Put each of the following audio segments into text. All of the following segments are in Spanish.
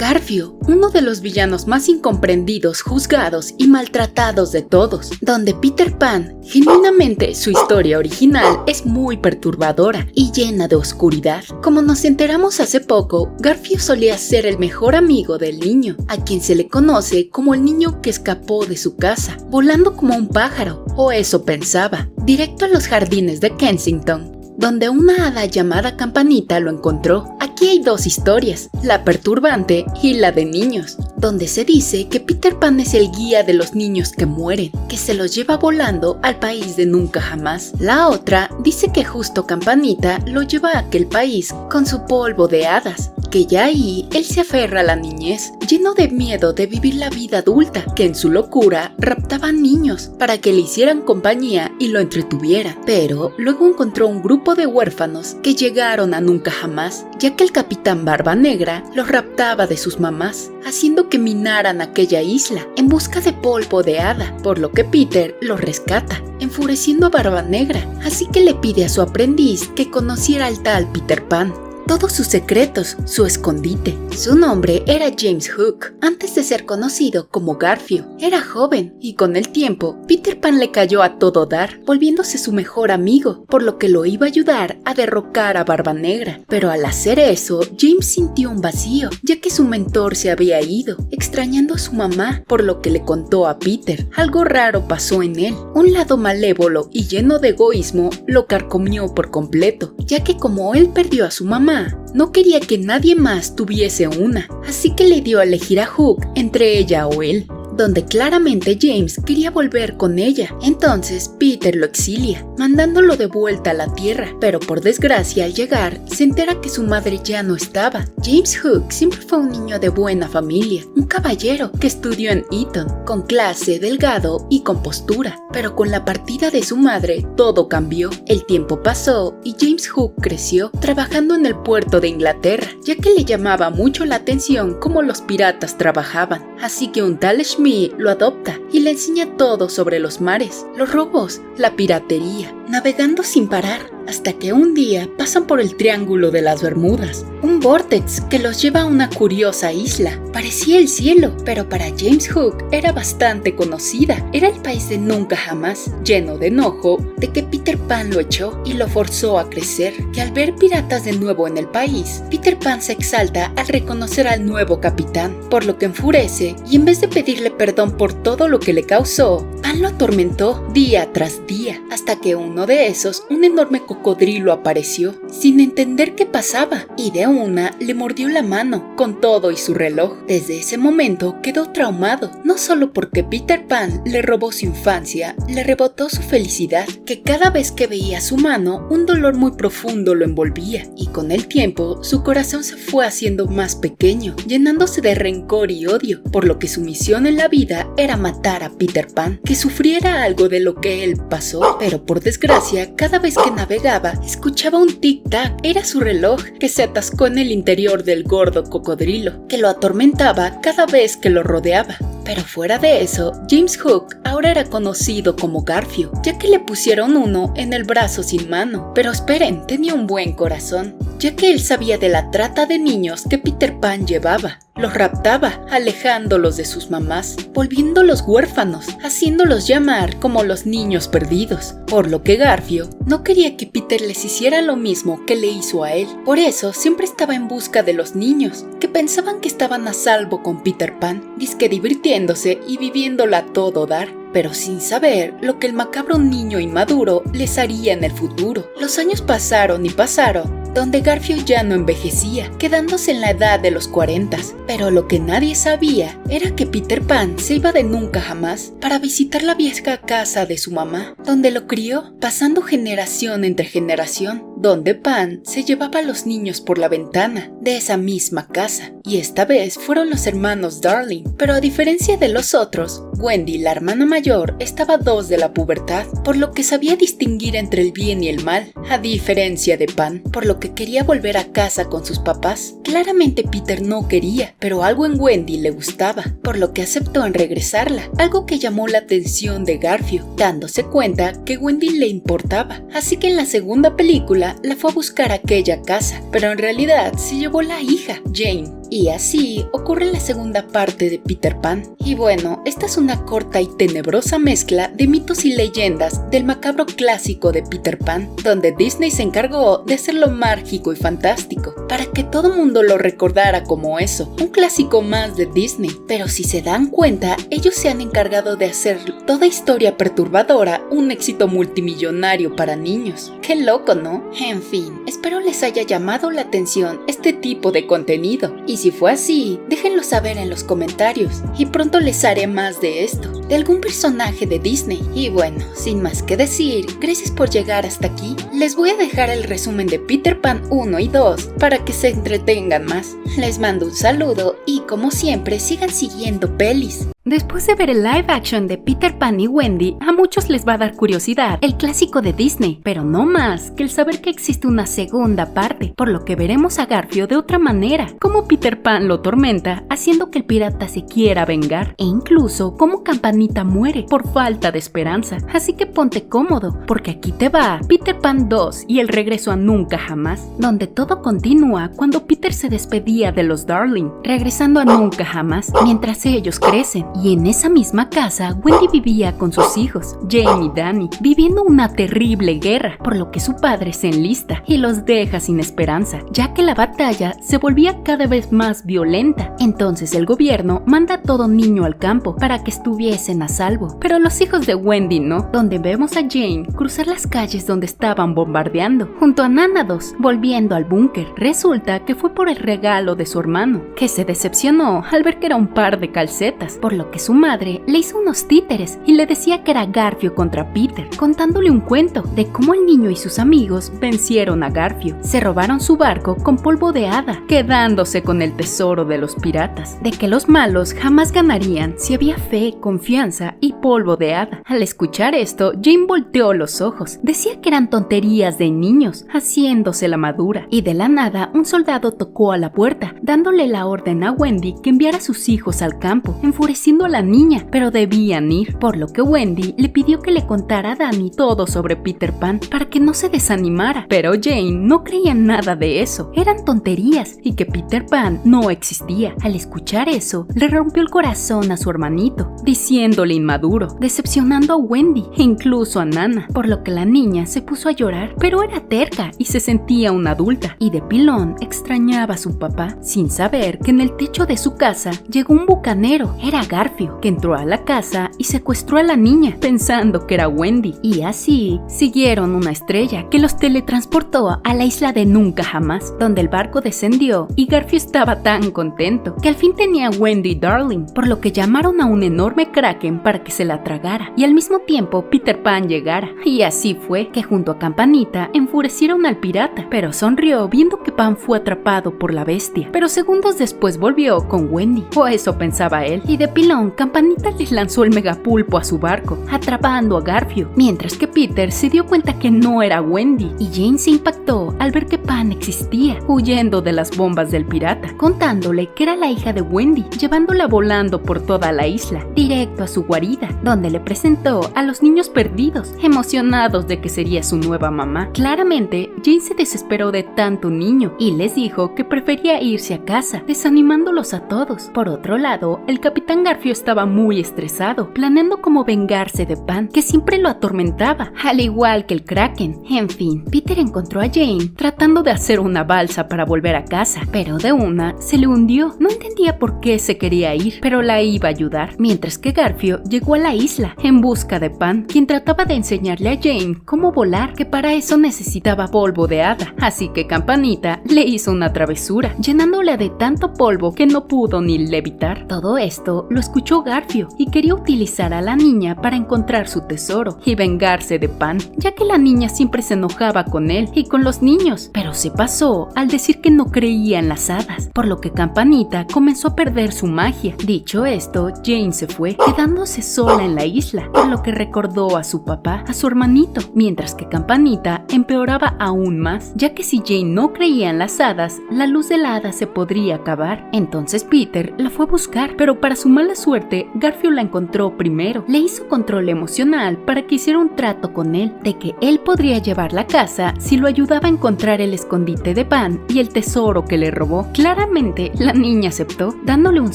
Garfio, uno de los villanos más incomprendidos, juzgados y maltratados de todos, donde Peter Pan, genuinamente su historia original es muy perturbadora y llena de oscuridad. Como nos enteramos hace poco, Garfio solía ser el mejor amigo del niño, a quien se le conoce como el niño que escapó de su casa, volando como un pájaro, o eso pensaba, directo a los jardines de Kensington, donde una hada llamada Campanita lo encontró. Aquí hay dos historias, la perturbante y la de niños, donde se dice que Peter Pan es el guía de los niños que mueren, que se los lleva volando al país de nunca jamás. La otra dice que justo Campanita lo lleva a aquel país con su polvo de hadas, que ya ahí él se aferra a la niñez, lleno de miedo de vivir la vida adulta, que en su locura raptaba niños para que le hicieran compañía y lo entretuvieran. Pero luego encontró un grupo de huérfanos que llegaron a nunca jamás, ya que el capitán Barba Negra los raptaba de sus mamás, haciendo que minaran aquella isla en busca de polvo de hada, por lo que Peter los rescata, enfureciendo a Barba Negra, así que le pide a su aprendiz que conociera al tal Peter Pan, todos sus secretos, su escondite. Su nombre era James Hook, antes de ser conocido como Garfio. Era joven y con el tiempo Peter Pan le cayó a todo dar, volviéndose su mejor amigo, por lo que lo iba a ayudar a derrocar a Barba Negra. Pero al hacer eso, James sintió un vacío, ya que su mentor se había ido, extrañando a su mamá, por lo que le contó a Peter. Algo raro pasó en él. Un lado malévolo y lleno de egoísmo lo carcomió por completo, ya que como él perdió a su mamá, no quería que nadie más tuviese una, así que le dio a elegir a Hook entre ella o él, donde claramente James quería volver con ella. Entonces Peter lo exilia, mandándolo de vuelta a la tierra, pero por desgracia al llegar se entera que su madre ya no estaba. James Hook siempre fue un niño de buena familia, un caballero que estudió en Eton, con clase, delgado y con postura, pero con la partida de su madre todo cambió. El tiempo pasó y James Hook creció trabajando en el puerto de Inglaterra, ya que le llamaba mucho la atención cómo los piratas trabajaban, así que un tal Smith lo adopta y le enseña todo sobre los mares, los robos, la piratería, navegando sin parar, hasta que un día pasan por el Triángulo de las Bermudas, un vórtex que los lleva a una curiosa isla. Parecía el cielo, pero para James Hook era bastante conocida. Era el país de nunca jamás, lleno de enojo de que Peter Pan lo echó y lo forzó a crecer. Y al ver piratas de nuevo en el país, Peter Pan se exalta al reconocer al nuevo capitán, por lo que enfurece y en vez de pedirle perdón por todo lo que le causó, Pan lo atormentó día tras día, hasta que uno de esos, un enorme cocodrilo, apareció, sin entender qué pasaba, y de una le mordió la mano, con todo y su reloj. Desde ese momento quedó traumado, no solo porque Peter Pan le robó su infancia, le arrebató su felicidad, que cada vez que veía su mano, un dolor muy profundo lo envolvía, y con el tiempo, su corazón se fue haciendo más pequeño, llenándose de rencor y odio, por lo que su misión en la vida era matar a Peter Pan, que sufriera algo de lo que él pasó. Pero por desgracia, cada vez que navegaba, escuchaba un tic-tac. Era su reloj que se atascó en el interior del gordo cocodrilo, que lo atormentaba cada vez que lo rodeaba. Pero fuera de eso, James Hook ahora era conocido como Garfio, ya que le pusieron uno en el brazo sin mano. Pero esperen, tenía un buen corazón, ya que él sabía de la trata de niños que Peter Pan llevaba. Los raptaba, alejándolos de sus mamás, volviéndolos huérfanos, haciéndolos llamar como los niños perdidos, por lo que Garfio no quería que Peter les hiciera lo mismo que le hizo a él. Por eso siempre estaba en busca de los niños, que pensaban que estaban a salvo con Peter Pan, disque divirtiéndose y viviéndola a todo dar, pero sin saber lo que el macabro niño inmaduro les haría en el futuro. Los años pasaron y pasaron, donde Garfio ya no envejecía, quedándose en la edad de los 40, pero lo que nadie sabía era que Peter Pan se iba de nunca jamás para visitar la vieja casa de su mamá, donde lo crió, pasando generación entre generación, donde Pan se llevaba a los niños por la ventana de esa misma casa, y esta vez fueron los hermanos Darling, pero a diferencia de los otros, Wendy, la hermana mayor, estaba a 2 de la pubertad, por lo que sabía distinguir entre el bien y el mal, a diferencia de Pan, por lo que quería volver a casa con sus papás. Claramente Peter no quería, pero algo en Wendy le gustaba, por lo que aceptó en regresarla, algo que llamó la atención de Garfio, dándose cuenta que Wendy le importaba, así que en la segunda película la fue a buscar a aquella casa, pero en realidad se llevó la hija, Jane, Y así ocurre la segunda parte de Peter Pan. Y bueno, esta es una corta y tenebrosa mezcla de mitos y leyendas del macabro clásico de Peter Pan, donde Disney se encargó de hacerlo mágico y fantástico, para que todo mundo lo recordara como eso, un clásico más de Disney. Pero si se dan cuenta, ellos se han encargado de hacer toda historia perturbadora un éxito multimillonario para niños. Qué loco, ¿no? En fin, espero les haya llamado la atención este tipo de contenido, y si fue así, déjenlo saber en los comentarios, y pronto les haré más de esto, de algún personaje de Disney. Y bueno, sin más que decir, gracias por llegar hasta aquí. Les voy a dejar el resumen de Peter Pan 1 y 2 para que se entretengan más. Les mando un saludo y como siempre sigan siguiendo pelis. Después de ver el live action de Peter Pan y Wendy, a muchos les va a dar curiosidad el clásico de Disney, pero no más que el saber que existe una segunda parte, por lo que veremos a Garfio de otra manera, cómo Peter Pan lo tormenta, haciendo que el pirata se quiera vengar, e incluso cómo Campanita muere por falta de esperanza. Así que ponte cómodo, porque aquí te va Peter Pan 2 y el regreso a Nunca Jamás, donde todo continúa cuando Peter se despedía de los Darling, regresando a Nunca Jamás, mientras ellos crecen. Y en esa misma casa, Wendy vivía con sus hijos, Jane y Danny, viviendo una terrible guerra, por lo que su padre se enlista y los deja sin esperanza, ya que la batalla se volvía cada vez más violenta. Entonces el gobierno manda a todo niño al campo para que estuviesen a salvo, pero los hijos de Wendy no, donde vemos a Jane cruzar las calles donde estaban bombardeando, junto a Nana 2, volviendo al búnker. Resulta que fue por el regalo de su hermano, que se decepcionó al ver que era un par de calcetas, por lo que su madre le hizo unos títeres y le decía que era Garfio contra Peter, contándole un cuento de cómo el niño y sus amigos vencieron a Garfio, se robaron su barco con polvo de hada, quedándose con el tesoro de los piratas, de que los malos jamás ganarían si había fe, confianza y polvo de hada. Al escuchar esto, Jane volteó los ojos, decía que eran tonterías de niños, haciéndose la madura, y de la nada un soldado tocó a la puerta, dándole la orden a Wendy que enviara a sus hijos al campo, enfureciendo a la niña, pero debían ir, por lo que Wendy le pidió que le contara a Danny todo sobre Peter Pan para que no se desanimara, pero Jane no creía en nada de eso, eran tonterías y que Peter Pan no existía. Al escuchar eso, le rompió el corazón a su hermanito, diciéndole inmaduro, decepcionando a Wendy e incluso a Nana, por lo que la niña se puso a llorar, pero era terca y se sentía una adulta, y de pilón extrañaba a su papá, sin saber que en el techo de su casa llegó un bucanero, era Garfio, que entró a la casa y secuestró a la niña, pensando que era Wendy, y así siguieron una estrella que los teletransportó a la isla de Nunca Jamás, donde el barco descendió y Garfio estaba tan contento que al fin tenía a Wendy y Darling, por lo que llamaron a un enorme kraken para que se la tragara y al mismo tiempo Peter Pan llegara, y así fue que junto a Campanita enfurecieron al pirata, pero sonrió viendo que Pan fue atrapado por la bestia, pero segundos después volvió con Wendy, o eso pensaba él, y de pilón Campanita les lanzó el megapulpo a su barco, atrapando a Garfio, mientras que Peter se dio cuenta que no era Wendy, y Jane se impactó al ver que Pan existía, huyendo de las bombas del pirata, contándole que era la hija de Wendy, llevándola volando por toda la isla, directo a su guarida, donde le presentó a los niños perdidos, emocionados de que sería su nueva mamá. Claramente, Jane se desesperó de tanto niño y les dijo que prefería irse a casa, desanimándolos a todos. Por otro lado, el capitán Garfio estaba muy estresado, planeando cómo vengarse de Pan, que siempre lo atormentaba, al igual que el kraken. En fin, Peter encontró a Jane tratando de hacer una balsa para volver a casa, pero de una se le hundió. No entendía por qué se quería ir, pero la iba a ayudar, mientras que Garfio llegó a la isla en busca de Pan, quien trataba de enseñarle a Jane cómo volar, que para eso necesitaba polvo de hada, así que Campanita le hizo una travesura, llenándola de tanto polvo que no pudo ni levitar. Todo esto lo escuchó Garfio y quería utilizar a la niña para encontrar su tesoro y vengarse de Pan, ya que la niña siempre se enojaba con él y con los niños, pero se pasó al decir que no creía en las hadas, por lo que Campanita comenzó a perder su magia. Dicho esto, Jane se fue, quedándose sola en la isla, por lo que recordó a su papá, a su hermanito, mientras que Campanita empeoraba aún más, ya que si Jane no creía en las hadas, la luz de la hada se podría acabar. Entonces Peter la fue a buscar, pero para su mala suerte, Garfield la encontró primero. Le hizo control emocional para que hiciera un trato con él, de que él podría llevarla a casa si lo ayudaba a encontrar el escondite de Pan y el tesoro que le robó. Claramente, la niña aceptó, dándole un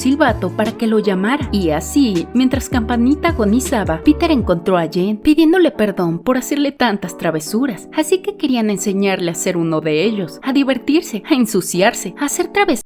silbato para que lo llamara. Y así, mientras Campanita agonizaba, Peter encontró a Jen, pidiéndole perdón por hacerle tantas travesuras. Así que querían enseñarle a ser uno de ellos, a divertirse, a ensuciarse, a hacer travesuras